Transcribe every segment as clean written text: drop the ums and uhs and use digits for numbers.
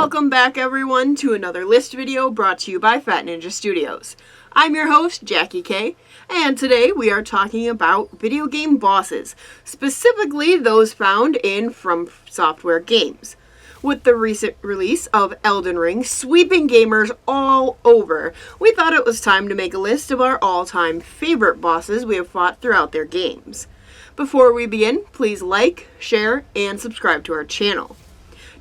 Welcome back everyone to another list video brought to you by Fat Ninja Studios. I'm your host, Jackie K, and today we are talking about video game bosses, specifically those found in FromSoftware games. With the recent release of Elden Ring sweeping gamers all over, we thought it was time to make a list of our all-time favorite bosses we have fought throughout their games. Before we begin, please like, share, and subscribe to our channel.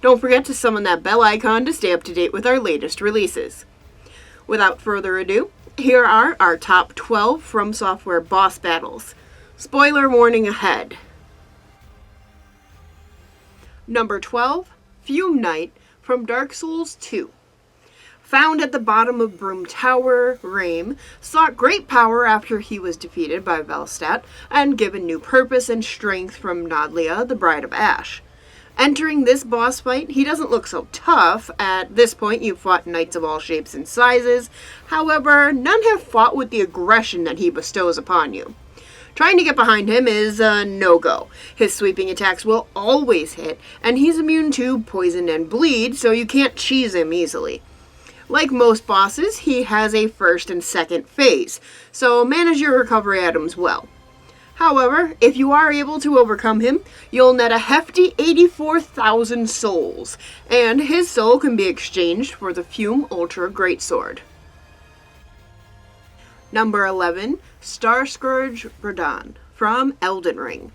Don't forget to summon that bell icon to stay up to date with our latest releases. Without further ado, here are our top 12 FromSoftware boss battles. Spoiler warning ahead. Number 12, Fume Knight from Dark Souls 2. Found at the bottom of Broom Tower, Rame sought great power after he was defeated by Velstadt and given new purpose and strength from Nodlia, the Bride of Ash. Entering this boss fight, he doesn't look so tough. At this point, you've fought knights of all shapes and sizes. However, none have fought with the aggression that he bestows upon you. Trying to get behind him is a no-go. His sweeping attacks will always hit, and he's immune to poison and bleed, so you can't cheese him easily. Like most bosses, he has a first and second phase, so manage your recovery items well. However, if you are able to overcome him, you'll net a hefty 84,000 souls, and his soul can be exchanged for the Fume Ultra Greatsword. Number 11, Scourge Verdan from Elden Ring.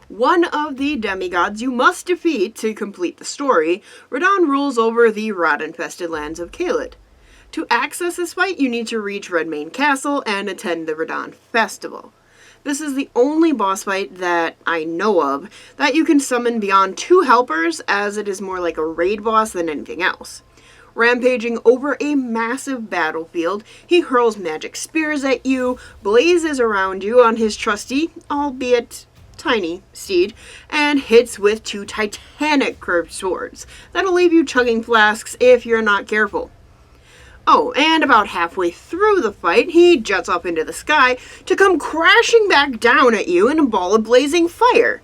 One of the demigods you must defeat to complete the story, Verdan rules over the rot-infested lands of Caelid. To access this fight, you need to reach Redmane Castle and attend the Verdan Festival. This is the only boss fight that I know of that you can summon beyond 2 helpers, as it is more like a raid boss than anything else. Rampaging over a massive battlefield, he hurls magic spears at you, blazes around you on his trusty, albeit tiny, steed, and hits with 2 titanic curved swords that'll leave you chugging flasks if you're not careful. Oh, and about halfway through the fight, he jets up into the sky to come crashing back down at you in a ball of blazing fire.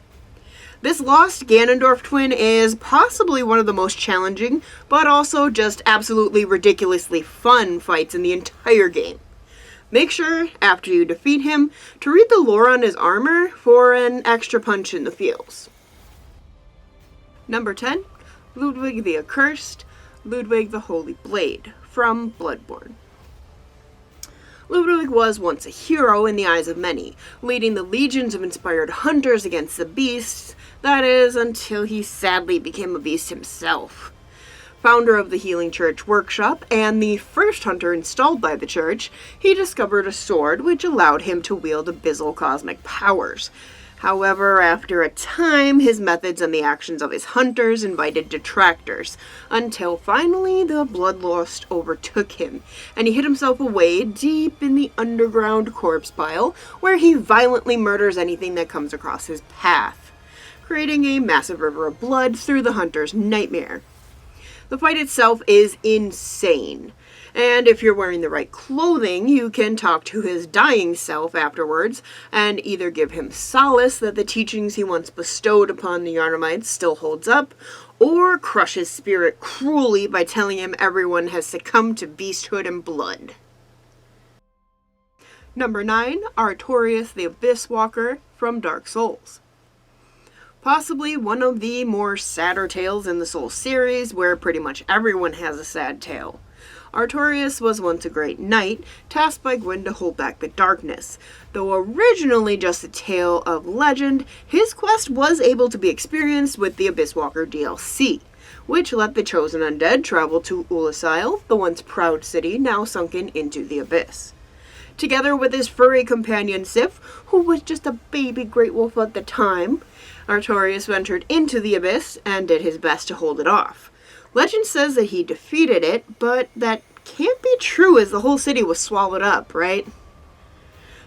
This lost Ganondorf twin is possibly one of the most challenging, but also just absolutely ridiculously fun fights in the entire game. Make sure, after you defeat him, to read the lore on his armor for an extra punch in the feels. Number 10, Ludwig the Accursed, Ludwig the Holy Blade from Bloodborne. Ludwig was once a hero in the eyes of many, leading the legions of inspired hunters against the beasts, that is, until he sadly became a beast himself. Founder of the Healing Church Workshop and the first hunter installed by the church, he discovered a sword which allowed him to wield abyssal cosmic powers. However, after a time, his methods and the actions of his hunters invited detractors, until finally the bloodlust overtook him, and he hid himself away deep in the underground corpse pile, where he violently murders anything that comes across his path, creating a massive river of blood through the hunter's nightmare. The fight itself is insane. And if you're wearing the right clothing, you can talk to his dying self afterwards and either give him solace that the teachings he once bestowed upon the Yarnamites still holds up, or crush his spirit cruelly by telling him everyone has succumbed to beasthood and blood. Number 9, Artorias the Abyss Walker from Dark Souls. Possibly one of the more sadder tales in the Souls series, where pretty much everyone has a sad tale. Artorias was once a great knight, tasked by Gwyn to hold back the darkness. Though originally just a tale of legend, his quest was able to be experienced with the Abysswalker DLC, which let the chosen undead travel to Ulasil, the once proud city now sunken into the abyss. Together with his furry companion Sif, who was just a baby great wolf at the time, Artorias ventured into the abyss and did his best to hold it off. Legend says that he defeated it, but that can't be true as the whole city was swallowed up, right?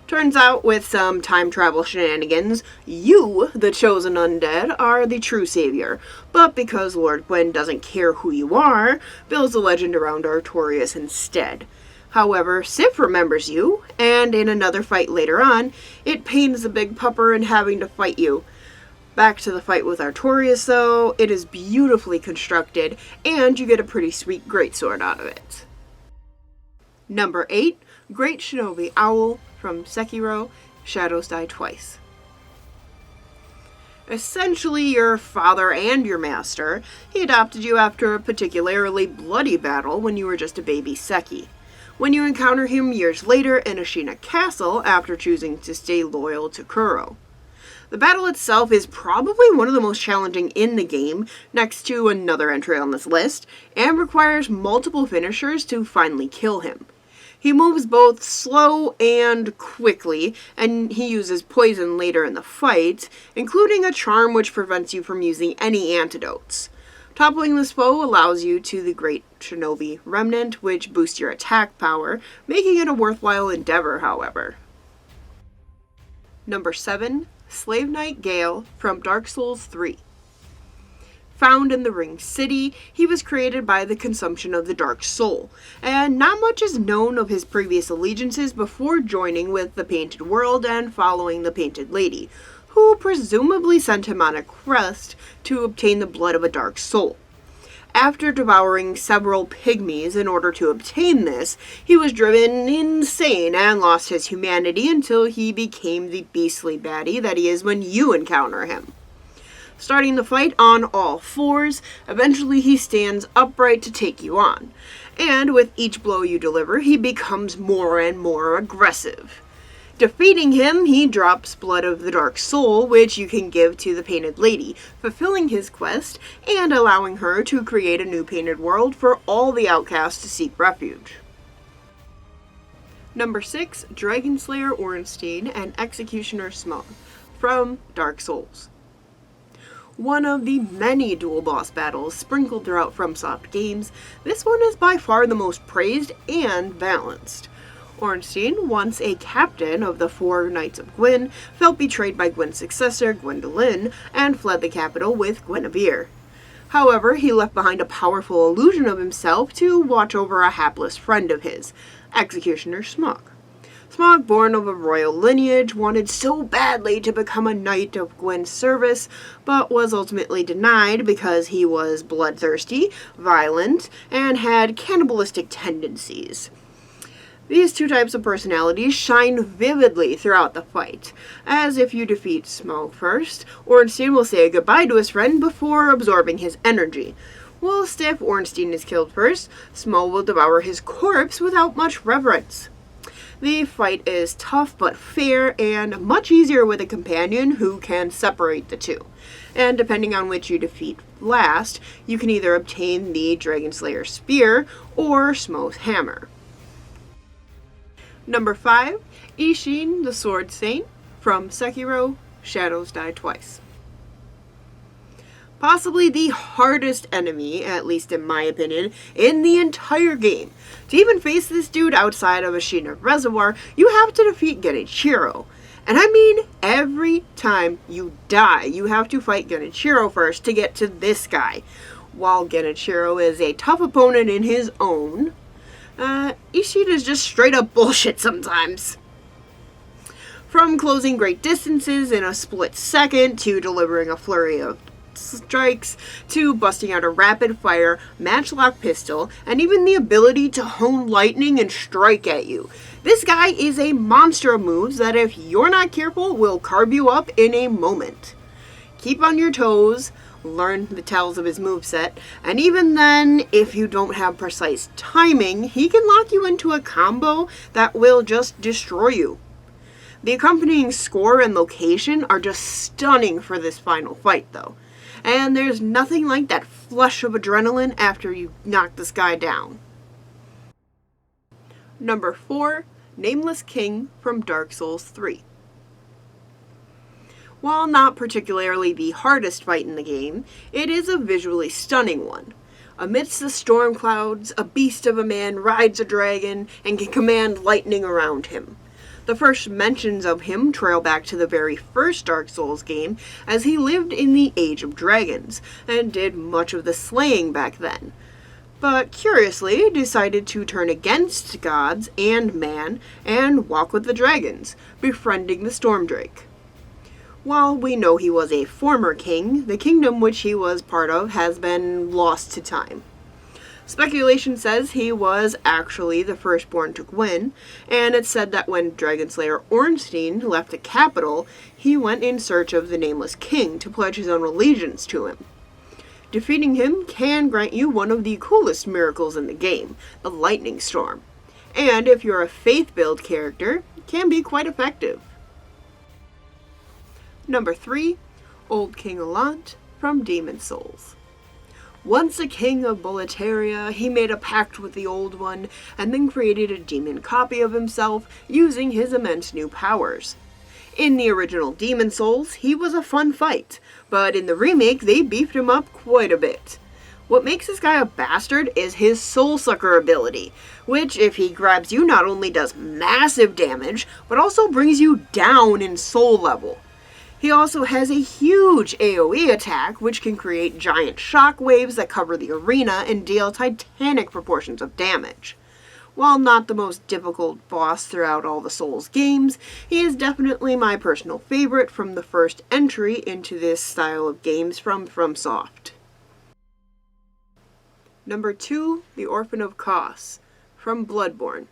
Turns out, with some time travel shenanigans, you, the chosen undead, are the true savior. But because Lord Gwyn doesn't care who you are, builds a legend around Artorias instead. However, Sif remembers you, and in another fight later on, it pains the big pupper in having to fight you. Back to the fight with Artorias though, it is beautifully constructed, and you get a pretty sweet greatsword out of it. Number 8, Great Shinobi Owl from Sekiro, Shadows Die Twice. Essentially your father and your master, he adopted you after a particularly bloody battle when you were just a baby Seki. When you encounter him years later in Ashina Castle after choosing to stay loyal to Kuro. The battle itself is probably one of the most challenging in the game, next to another entry on this list, and requires multiple finishers to finally kill him. He moves both slow and quickly, and he uses poison later in the fight, including a charm which prevents you from using any antidotes. Toppling this foe allows you to the Great Shinobi Remnant, which boosts your attack power, making it a worthwhile endeavor, however. Number 7, Slave Knight Gul from Dark Souls 3. Found in the Ring City, he was created by the consumption of the Dark Soul, and not much is known of his previous allegiances before joining with the Painted World and following the Painted Lady, who presumably sent him on a quest to obtain the blood of a Dark Soul. After devouring several pygmies in order to obtain this, he was driven insane and lost his humanity until he became the beastly baddie that he is when you encounter him. Starting the fight on all fours, eventually he stands upright to take you on, and with each blow you deliver, he becomes more and more aggressive. Defeating him, he drops Blood of the Dark Soul, which you can give to the Painted Lady, fulfilling his quest and allowing her to create a new painted world for all the outcasts to seek refuge. Number 6, Dragonslayer Ornstein and Executioner Smough from Dark Souls. One of the many dual boss battles sprinkled throughout FromSoft games, this one is by far the most praised and balanced. Ornstein, once a captain of the 4 Knights of Gwyn, felt betrayed by Gwyn's successor, Gwyndolin, and fled the capital with Guinevere. However, he left behind a powerful illusion of himself to watch over a hapless friend of his, Executioner Smough. Smough, born of a royal lineage, wanted so badly to become a knight of Gwyn's service, but was ultimately denied because he was bloodthirsty, violent, and had cannibalistic tendencies. These two types of personalities shine vividly throughout the fight, as if you defeat Smough first, Ornstein will say goodbye to his friend before absorbing his energy, whilst if Ornstein is killed first, Smough will devour his corpse without much reverence. The fight is tough but fair, and much easier with a companion who can separate the two, and depending on which you defeat last, you can either obtain the Dragonslayer Spear or Smough's Hammer. Number 5, Isshin the Sword Saint from Sekiro, Shadows Die Twice. Possibly the hardest enemy, at least in my opinion, in the entire game. To even face this dude outside of Ashina Reservoir, you have to defeat Genichiro. And I mean, every time you die, you have to fight Genichiro first to get to this guy. While Genichiro is a tough opponent in his own, Isshin is just straight up bullshit sometimes. From closing great distances in a split second, to delivering a flurry of strikes, to busting out a rapid fire matchlock pistol, and even the ability to hone lightning and strike at you. This guy is a monster of moves that if you're not careful will carve you up in a moment. Keep on your toes, learn the tells of his moveset, and even then, if you don't have precise timing, he can lock you into a combo that will just destroy you. The accompanying score and location are just stunning for this final fight though, and there's nothing like that flush of adrenaline after you knock this guy down. Number 4, Nameless King from Dark Souls 3. While not particularly the hardest fight in the game, it is a visually stunning one. Amidst the storm clouds, a beast of a man rides a dragon and can command lightning around him. The first mentions of him trail back to the very first Dark Souls game, as he lived in the Age of Dragons, and did much of the slaying back then. But curiously, decided to turn against gods and man, and walk with the dragons, befriending the Stormdrake. While we know he was a former king, the kingdom which he was part of has been lost to time. Speculation says he was actually the firstborn to Gwyn, and it's said that when Dragonslayer Ornstein left the capital, he went in search of the nameless king to pledge his own allegiance to him. Defeating him can grant you one of the coolest miracles in the game, the lightning storm. And if you're a faith-build character, it can be quite effective. Number 3, Old King Alant from Demon Souls. Once a king of Boletaria, he made a pact with the Old One, and then created a demon copy of himself using his immense new powers. In the original Demon Souls, he was a fun fight, but in the remake, they beefed him up quite a bit. What makes this guy a bastard is his Soul Sucker ability, which, if he grabs you, not only does massive damage, but also brings you down in soul level. He also has a huge AoE attack, which can create giant shockwaves that cover the arena and deal titanic proportions of damage. While not the most difficult boss throughout all the Souls games, he is definitely my personal favorite from the first entry into this style of games from FromSoft. Number 2, the Orphan of Kos from Bloodborne.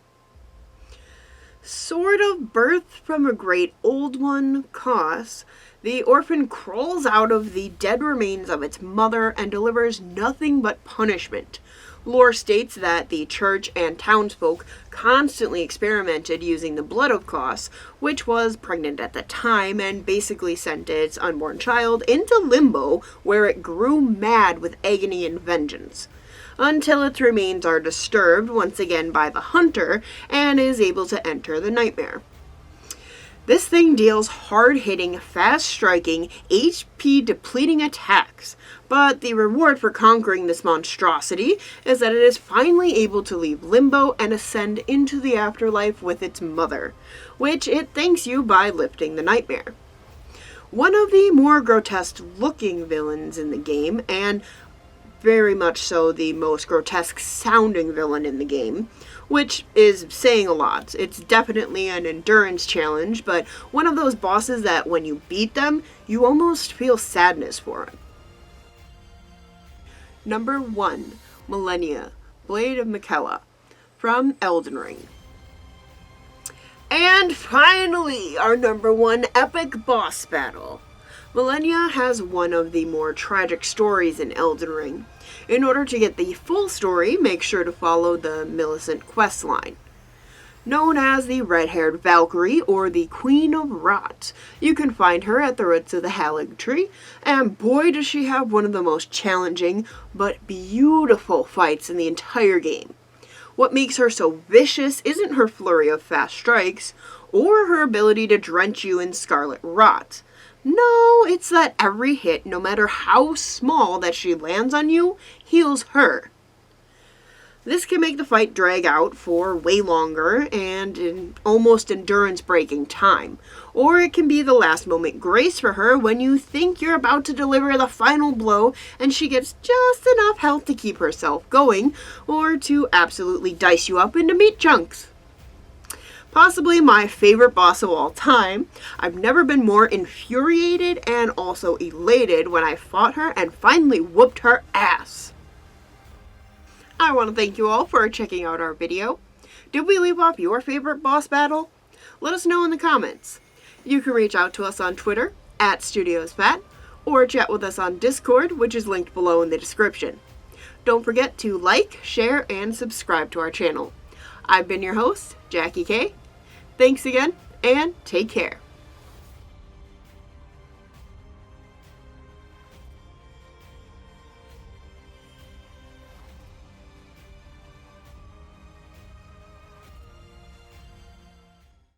Sort of birthed from a great old one, Kos, the orphan crawls out of the dead remains of its mother and delivers nothing but punishment. Lore states that the church and townsfolk constantly experimented using the blood of Kos, which was pregnant at the time, and basically sent its unborn child into limbo, where it grew mad with agony and vengeance, until its remains are disturbed once again by the hunter and is able to enter the nightmare. This thing deals hard-hitting, fast-striking, HP-depleting attacks, but the reward for conquering this monstrosity is that it is finally able to leave limbo and ascend into the afterlife with its mother, which it thanks you by lifting the nightmare. One of the more grotesque-looking villains in the game, and very much so the most grotesque-sounding villain in the game, which is saying a lot. It's definitely an endurance challenge, but one of those bosses that when you beat them, you almost feel sadness for it. Number 1, Millennia, Blade of Miquella, from Elden Ring. And finally, our number 1 epic boss battle. Millennia has one of the more tragic stories in Elden Ring. In order to get the full story, make sure to follow the Millicent questline. Known as the red-haired Valkyrie or the Queen of Rot, you can find her at the roots of the Halig tree, and boy does she have one of the most challenging but beautiful fights in the entire game. What makes her so vicious isn't her flurry of fast strikes, or her ability to drench you in scarlet rot. No, it's that every hit, no matter how small that she lands on you, heals her. This can make the fight drag out for way longer and in almost endurance-breaking time. Or it can be the last moment grace for her when you think you're about to deliver the final blow and she gets just enough health to keep herself going, or to absolutely dice you up into meat chunks. Possibly my favorite boss of all time, I've never been more infuriated and also elated when I fought her and finally whooped her ass. I want to thank you all for checking out our video. Did we leave off your favorite boss battle? Let us know in the comments. You can reach out to us on Twitter, @StudiosFat, or chat with us on Discord, which is linked below in the description. Don't forget to like, share, and subscribe to our channel. I've been your host, Jackie K. Thanks again, and take care.